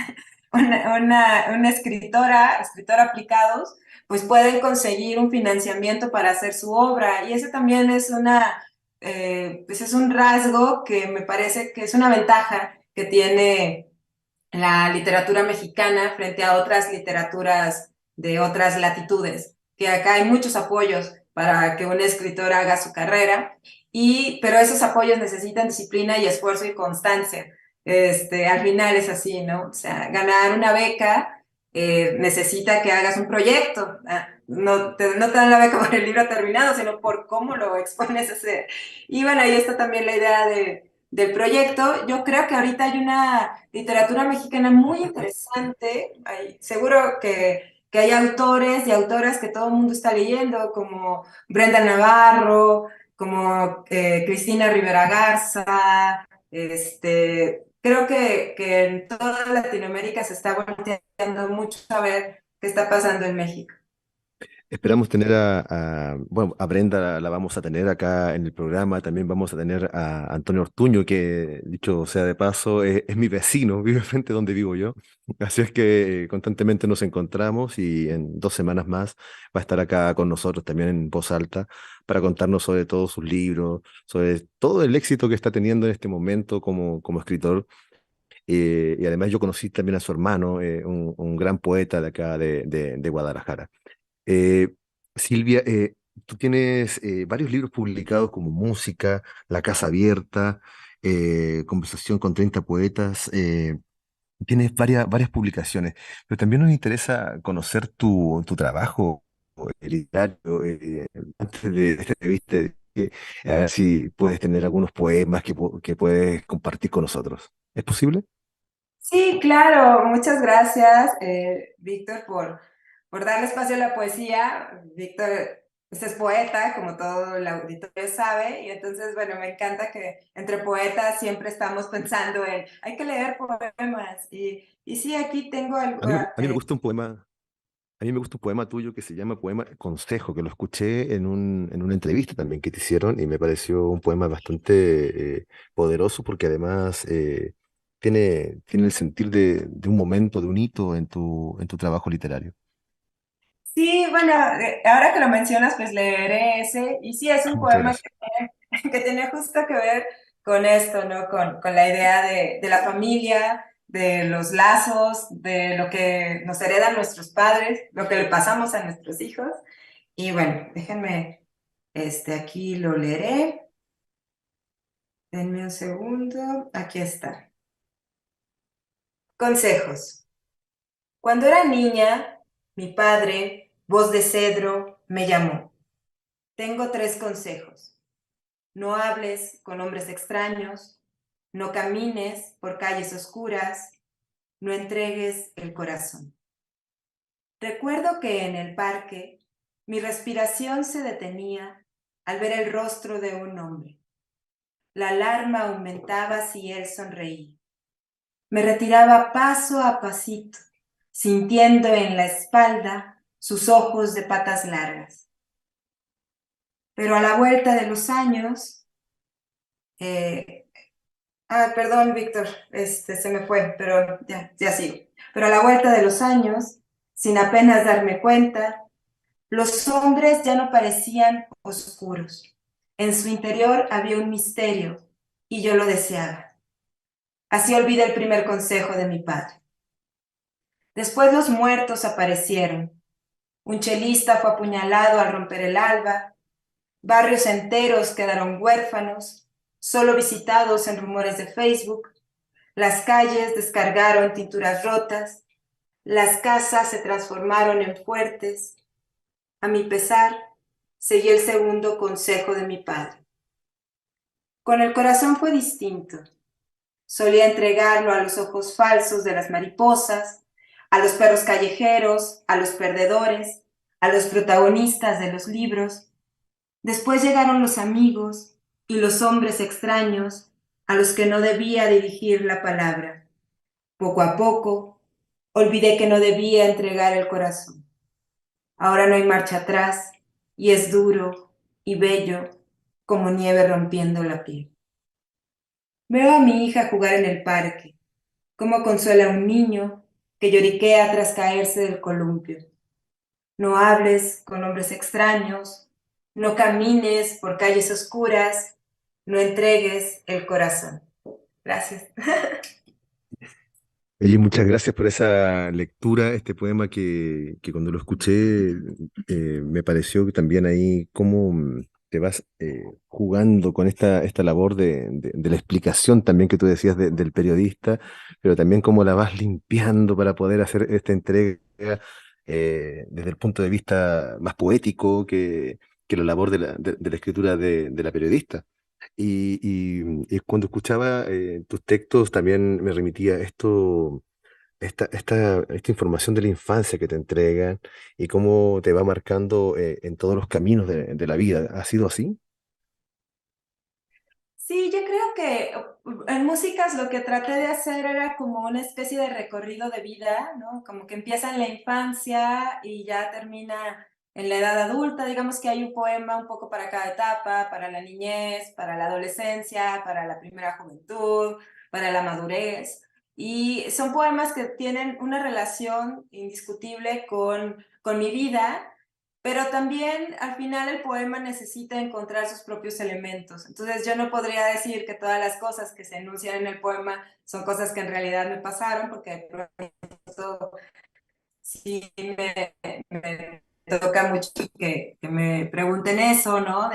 una escritor aplicados, pues pueden conseguir un financiamiento para hacer su obra. Y eso también es pues es un rasgo que me parece que es una ventaja que tiene la literatura mexicana frente a otras literaturas de otras latitudes, que acá hay muchos apoyos para que un escritor haga su carrera, pero esos apoyos necesitan disciplina y esfuerzo y constancia. Al final es así, ¿no? O sea, ganar una beca necesita que hagas un proyecto. No te dan la beca por el libro terminado, sino por cómo lo expones a hacer. Y bueno, ahí está también la idea del proyecto. Yo creo que ahorita hay una literatura mexicana muy interesante. Seguro que hay autores y autoras que todo el mundo está leyendo, como Brenda Navarro, como Cristina Rivera Garza. Creo que en toda Latinoamérica se está volteando mucho a ver qué está pasando en México. Esperamos tener bueno, a Brenda la vamos a tener acá en el programa, también vamos a tener a Antonio Ortuño, que dicho sea de paso, es mi vecino, vive frente a donde vivo yo. Así es que constantemente nos encontramos y en 2 semanas más va a estar acá con nosotros también en voz alta para contarnos sobre todos sus libros, sobre todo el éxito que está teniendo en este momento como escritor. Y además yo conocí también a su hermano, un gran poeta de acá de Guadalajara. Eh, Silvia, tú tienes varios libros publicados como Música, La Casa Abierta, Conversación con 30 poetas. Tienes varias publicaciones, pero también nos interesa conocer tu trabajo literario. Antes de esta entrevista, a ver si puedes tener algunos poemas que puedes compartir con nosotros. ¿Es posible? Sí, claro, muchas gracias, Víctor, por darle espacio a la poesía. Víctor, usted es poeta, como todo el auditorio sabe, y entonces, bueno, me encanta que entre poetas siempre estamos pensando en, hay que leer poemas, y sí, aquí tengo algo. A mí me gusta un poema. A mí me gusta un poema tuyo que se llama Poema Consejo, que lo escuché en una entrevista también que te hicieron y me pareció un poema bastante poderoso porque además tiene el sentir de un momento, de un hito en tu trabajo literario. Sí, bueno, ahora que lo mencionas, pues leeré ese, y sí, es un Muchas poema gracias. que tiene justo que ver con esto, ¿no? Con la idea de la familia, de los lazos, de lo que nos heredan nuestros padres, lo que le pasamos a nuestros hijos. Y bueno, déjenme, aquí lo leeré. Denme un segundo. Aquí está. Consejos. Cuando era niña, mi padre, voz de cedro, me llamó. Tengo 3 consejos. No hables con hombres extraños, no camines por calles oscuras, no entregues el corazón. Recuerdo que en el parque mi respiración se detenía al ver el rostro de un hombre. La alarma aumentaba si él sonreía. Me retiraba paso a pasito, sintiendo en la espalda sus ojos de patas largas. Pero a la vuelta de los años, perdón, Víctor, se me fue, pero ya sigo. Pero a la vuelta de los años, sin apenas darme cuenta, los hombres ya no parecían oscuros. En su interior había un misterio y yo lo deseaba. Así olvidé el primer consejo de mi padre. Después los muertos aparecieron. Un chelista fue apuñalado al romper el alba. Barrios enteros quedaron huérfanos, solo visitados en rumores de Facebook. Las calles descargaron tinturas rotas. Las casas se transformaron en fuertes. A mi pesar, seguí el segundo consejo de mi padre. Con el corazón fue distinto. Solía entregarlo a los ojos falsos de las mariposas, a los perros callejeros, a los perdedores, a los protagonistas de los libros. Después llegaron los amigos y los hombres extraños a los que no debía dirigir la palabra. Poco a poco, olvidé que no debía entregar el corazón. Ahora no hay marcha atrás y es duro y bello como nieve rompiendo la piel. Veo a mi hija jugar en el parque, cómo consuela a un niño que lloriquea tras caerse del columpio. No hables con hombres extraños, no camines por calles oscuras, no entregues el corazón. Gracias. Oye, muchas gracias por esa lectura, este poema que cuando lo escuché me pareció que también ahí cómo te vas jugando con esta labor de la explicación también que tú decías del periodista, pero también cómo la vas limpiando para poder hacer esta entrega desde el punto de vista más poético que la labor de la escritura de la periodista. Y cuando escuchaba tus textos también me remitía esta información de la infancia que te entregan y cómo te va marcando en todos los caminos de la vida. ¿Ha sido así? Sí, yo creo que en músicas lo que traté de hacer era como una especie de recorrido de vida, ¿no? Como que empieza en la infancia y ya termina en la edad adulta. Digamos que hay un poema un poco para cada etapa, para la niñez, para la adolescencia, para la primera juventud, para la madurez. Y son poemas que tienen una relación indiscutible con mi vida, pero también al final el poema necesita encontrar sus propios elementos. Entonces yo no podría decir que todas las cosas que se enuncian en el poema son cosas que en realidad me pasaron, porque de pronto sí me toca mucho que me pregunten eso, ¿no?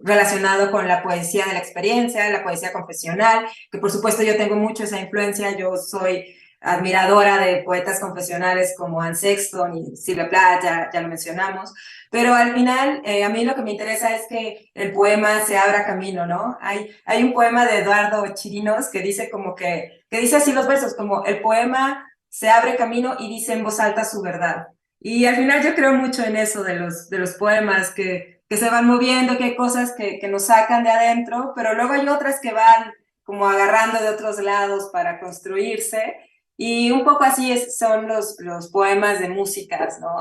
Relacionado con la poesía de la experiencia, la poesía confesional, que por supuesto yo tengo mucho esa influencia. Yo soy admiradora de poetas confesionales como Anne Sexton y Sylvia Plath, ya lo mencionamos, pero al final a mí lo que me interesa es que el poema se abra camino, ¿no? Hay un poema de Eduardo Chirinos que dice que dice así los versos, como el poema se abre camino y dice en voz alta su verdad. Y al final yo creo mucho en eso de los poemas que se van moviendo, que hay cosas que nos sacan de adentro, pero luego hay otras que van como agarrando de otros lados para construirse. Y un poco así son los poemas de músicas, ¿no?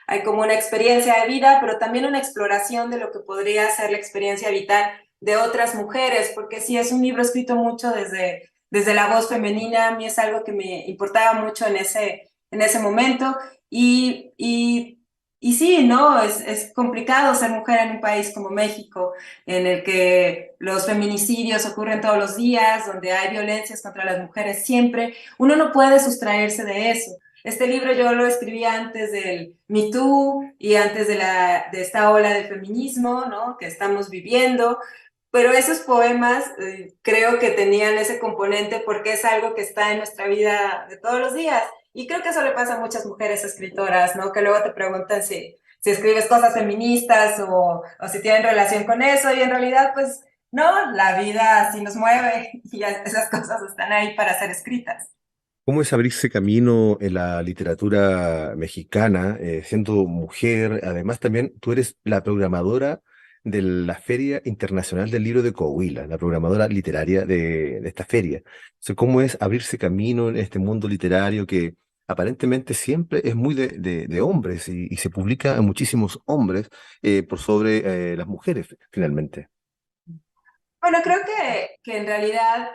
Hay como una experiencia de vida, pero también una exploración de lo que podría ser la experiencia vital de otras mujeres, porque sí es un libro escrito mucho desde la voz femenina. A mí es algo que me importaba mucho en ese momento. Y Y sí, ¿no? Es complicado ser mujer en un país como México, en el que los feminicidios ocurren todos los días, donde hay violencias contra las mujeres siempre. Uno no puede sustraerse de eso. Este libro yo lo escribí antes del Me Too y antes de esta ola de feminismo, ¿no? Que estamos viviendo. Pero esos poemas creo que tenían ese componente porque es algo que está en nuestra vida de todos los días. Y creo que eso le pasa a muchas mujeres escritoras, ¿no? Que luego te preguntan si escribes cosas feministas o si tienen relación con eso. Y en realidad, pues, no, la vida sí nos mueve y esas cosas están ahí para ser escritas. ¿Cómo es abrirse camino en la literatura mexicana, siendo mujer? Además, también tú eres la programadora de la Feria Internacional del Libro de Coahuila, la programadora literaria de esta feria. Entonces, ¿cómo es abrirse camino en este mundo literario que aparentemente siempre es muy de hombres y se publica a muchísimos hombres por sobre las mujeres, finalmente? Bueno, creo que en realidad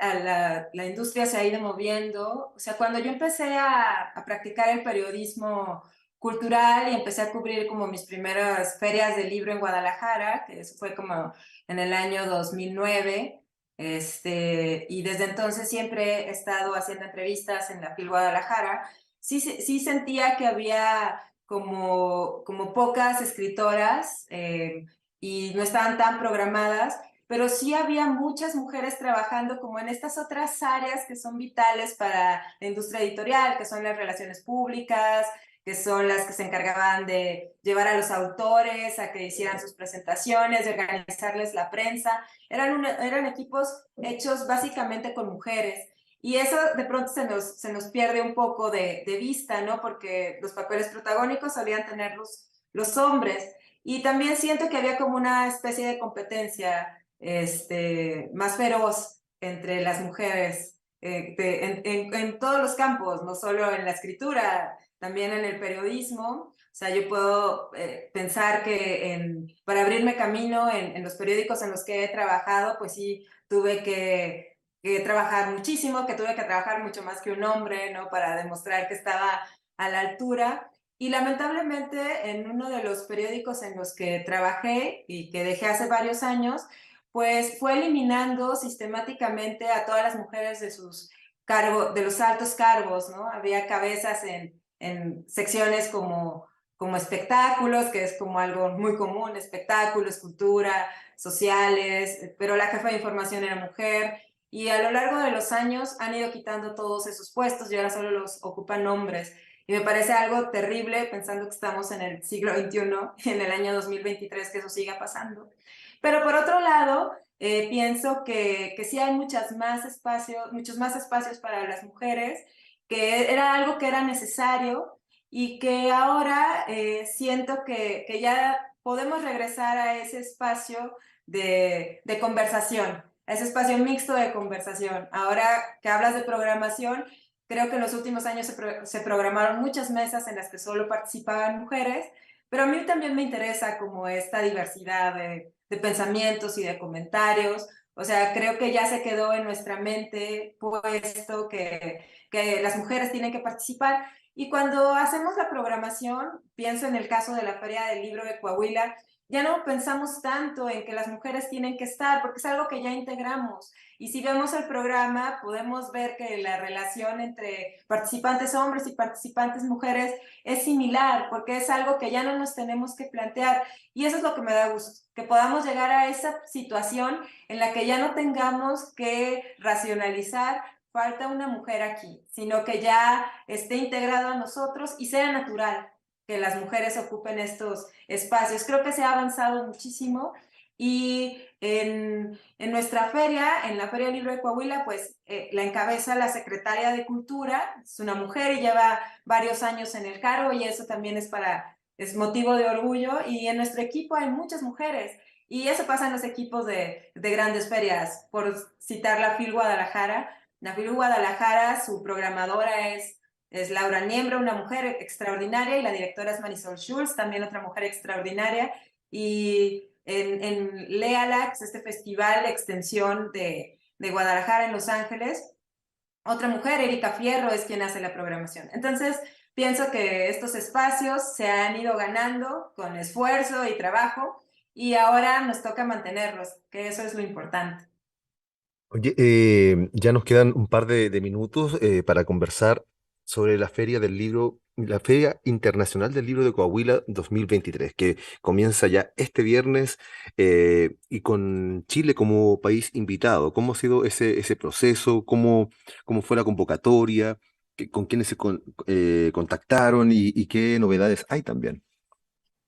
la industria se ha ido moviendo. O sea, cuando yo empecé a practicar el periodismo cultural y empecé a cubrir como mis primeras ferias de libro en Guadalajara, que eso fue como en el año 2009, y desde entonces siempre he estado haciendo entrevistas en la FIL Guadalajara, sí sentía que había como pocas escritoras y no estaban tan programadas, pero sí había muchas mujeres trabajando como en estas otras áreas que son vitales para la industria editorial, que son las relaciones públicas, que son las que se encargaban de llevar a los autores a que hicieran sus presentaciones, de organizarles la prensa. Eran equipos hechos básicamente con mujeres. Y eso de pronto se nos pierde un poco de vista, ¿no? Porque los papeles protagónicos solían tener los hombres. Y también siento que había como una especie de competencia más feroz entre las mujeres en todos los campos, no solo en la escritura, también en el periodismo. O sea, yo puedo pensar que para abrirme camino en los periódicos en los que he trabajado, pues sí, tuve que trabajar muchísimo, que tuve que trabajar mucho más que un hombre, ¿no? Para demostrar que estaba a la altura. Y lamentablemente en uno de los periódicos en los que trabajé y que dejé hace varios años, pues fue eliminando sistemáticamente a todas las mujeres de sus cargos, de los altos cargos, ¿no? Había cabezas en secciones como espectáculos, que es como algo muy común, espectáculos, cultura, sociales, pero la jefa de información era mujer, y a lo largo de los años han ido quitando todos esos puestos y ahora solo los ocupan hombres. Y me parece algo terrible pensando que estamos en el siglo XXI, en el año 2023, que eso siga pasando. Pero por otro lado, pienso que sí hay muchos más espacios para las mujeres, que era algo que era necesario y que ahora siento que ya podemos regresar a ese espacio de conversación, a ese espacio mixto de conversación. Ahora que hablas de programación, creo que en los últimos años se programaron muchas mesas en las que solo participaban mujeres, pero a mí también me interesa como esta diversidad de pensamientos y de comentarios. O sea, creo que ya se quedó en nuestra mente puesto que las mujeres tienen que participar. Y cuando hacemos la programación, pienso en el caso de la Feria del Libro de Coahuila, ya no pensamos tanto en que las mujeres tienen que estar, porque es algo que ya integramos. Y si vemos el programa, podemos ver que la relación entre participantes hombres y participantes mujeres es similar, porque es algo que ya no nos tenemos que plantear. Y eso es lo que me da gusto, que podamos llegar a esa situación en la que ya no tengamos que racionalizar, falta una mujer aquí, sino que ya esté integrado a nosotros y sea natural que las mujeres ocupen estos espacios. Creo que se ha avanzado muchísimo y en nuestra feria, en la Feria del Libro de Coahuila, pues la encabeza la secretaria de Cultura, es una mujer y lleva varios años en el cargo y eso también es motivo de orgullo, y en nuestro equipo hay muchas mujeres y eso pasa en los equipos de grandes ferias. Por citar la FIL Guadalajara, su programadora es Laura Niembro, una mujer extraordinaria, y la directora es Marisol Schulz, también otra mujer extraordinaria. Y en Léala, que es este festival de extensión de Guadalajara en Los Ángeles, otra mujer, Erika Fierro, es quien hace la programación. Entonces, Pienso que estos espacios se han ido ganando con esfuerzo y trabajo y ahora nos toca mantenerlos, que eso es lo importante. Oye, ya nos quedan un par de minutos para conversar sobre la Feria del Libro, la Feria Internacional del Libro de Coahuila 2023, que comienza ya este viernes y con Chile como país invitado. ¿Cómo ha sido ese proceso? ¿Cómo fue la convocatoria? ¿Con quiénes contactaron y qué novedades hay también?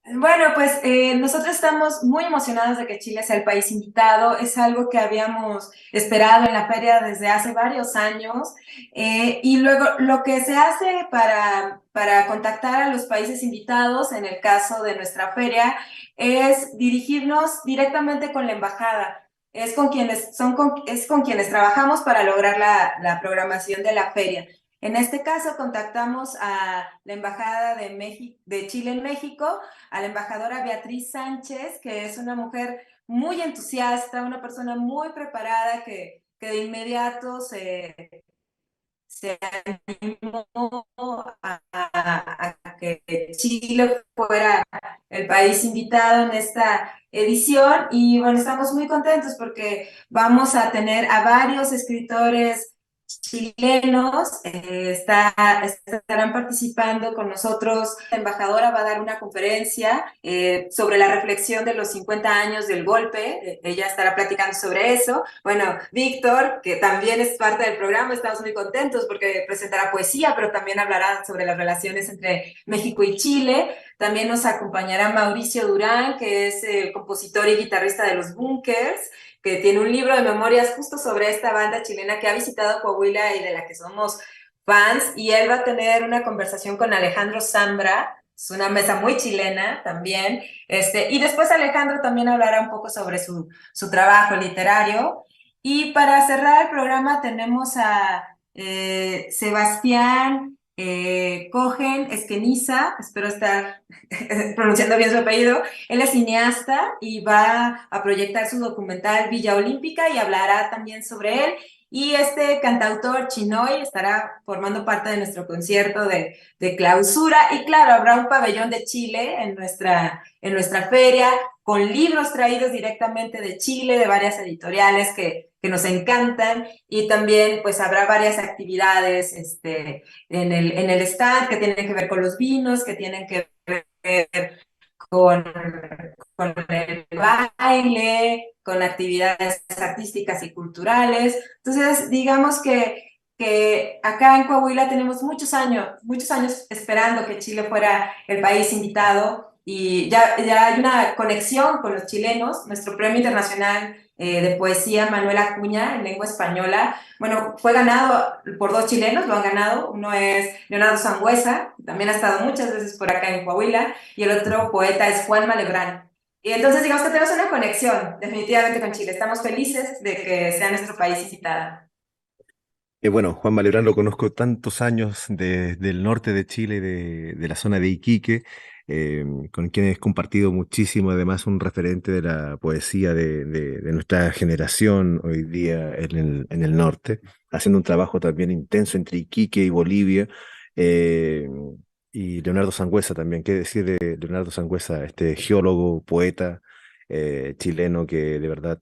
Bueno, pues nosotros estamos muy emocionados de que Chile sea el país invitado. Es algo que habíamos esperado en la feria desde hace varios años. Y luego lo que se hace para contactar a los países invitados, en el caso de nuestra feria, es dirigirnos directamente con la embajada. Es con quienes trabajamos para lograr la programación de la feria. En este caso, contactamos a la Embajada de Chile en México, a la embajadora Beatriz Sánchez, que es una mujer muy entusiasta, una persona muy preparada que de inmediato se animó a que Chile fuera el país invitado en esta edición y bueno, estamos muy contentos porque vamos a tener a varios escritores chilenos, estarán participando con nosotros. La embajadora va a dar una conferencia sobre la reflexión de los 50 años del golpe. Ella estará platicando sobre eso. Bueno, Víctor, que también es parte del programa, estamos muy contentos porque presentará poesía, pero también hablará sobre las relaciones entre México y Chile. También nos acompañará Mauricio Durán, que es compositor y guitarrista de Los Bunkers, que tiene un libro de memorias justo sobre esta banda chilena que ha visitado Coahuila y de la que somos fans, y él va a tener una conversación con Alejandro Zambra, es una mesa muy chilena también, y después Alejandro también hablará un poco sobre su trabajo literario, y para cerrar el programa tenemos a Sebastián Cohen Esqueniza, espero estar pronunciando bien su apellido. Él es cineasta y va a proyectar su documental Villa Olímpica y hablará también sobre él. Y este cantautor Chinoy estará formando parte de nuestro concierto de clausura. Y claro, habrá un pabellón de Chile en nuestra feria, con libros traídos directamente de Chile, de varias editoriales que nos encantan. Y también pues habrá varias actividades en el stand que tienen que ver con los vinos, que tienen que ver con, con el baile, con actividades artísticas y culturales. Entonces, digamos que acá en Coahuila tenemos muchos años esperando que Chile fuera el país invitado y ya hay una conexión con los chilenos. Nuestro premio internacional de poesía Manuel Acuña en lengua española, bueno, fue ganado por dos chilenos, lo han ganado. Uno es Leonardo Sangüesa, que también ha estado muchas veces por acá en Coahuila, y el otro poeta es Juan Malebrán. Y entonces digamos que tenemos una conexión definitivamente con Chile. Estamos felices de que sea nuestro país visitada. Bueno, Juan Malebrán lo conozco tantos años del norte de Chile, de la zona de Iquique, con quien he compartido muchísimo, además un referente de la poesía de nuestra generación hoy día en el norte, haciendo un trabajo también intenso entre Iquique y Bolivia. eh, y Leonardo Sangüesa también, ¿qué decir de Leonardo Sangüesa, este geólogo, poeta chileno que de verdad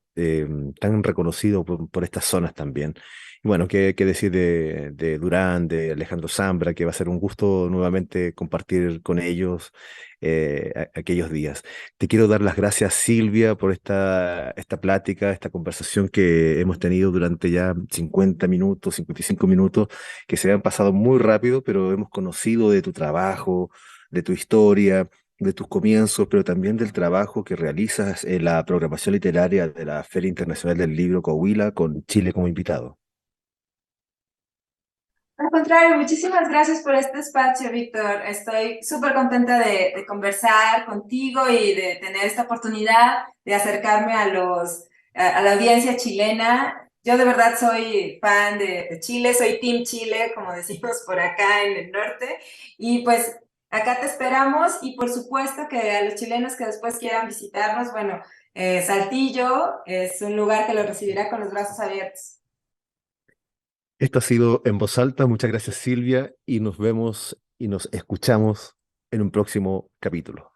tan reconocido por estas zonas también? Bueno, qué decir de Durán, de Alejandro Zambra, que va a ser un gusto nuevamente compartir con ellos aquellos días. Te quiero dar las gracias, Silvia, por esta plática, esta conversación que hemos tenido durante ya 50 minutos, 55 minutos, que se han pasado muy rápido, pero hemos conocido de tu trabajo, de tu historia, de tus comienzos, pero también del trabajo que realizas en la programación literaria de la Feria Internacional del Libro Coahuila, con Chile como invitado. Al contrario, muchísimas gracias por este espacio, Víctor. Estoy súper contenta de conversar contigo y de tener esta oportunidad de acercarme a la audiencia chilena. Yo de verdad soy fan de Chile, soy Team Chile, como decimos por acá en el norte. Y pues acá te esperamos y por supuesto que a los chilenos que después quieran visitarnos, bueno, Saltillo es un lugar que los recibirá con los brazos abiertos. Esto ha sido En Voz Alta. Muchas gracias, Silvia, y nos vemos y nos escuchamos en un próximo capítulo.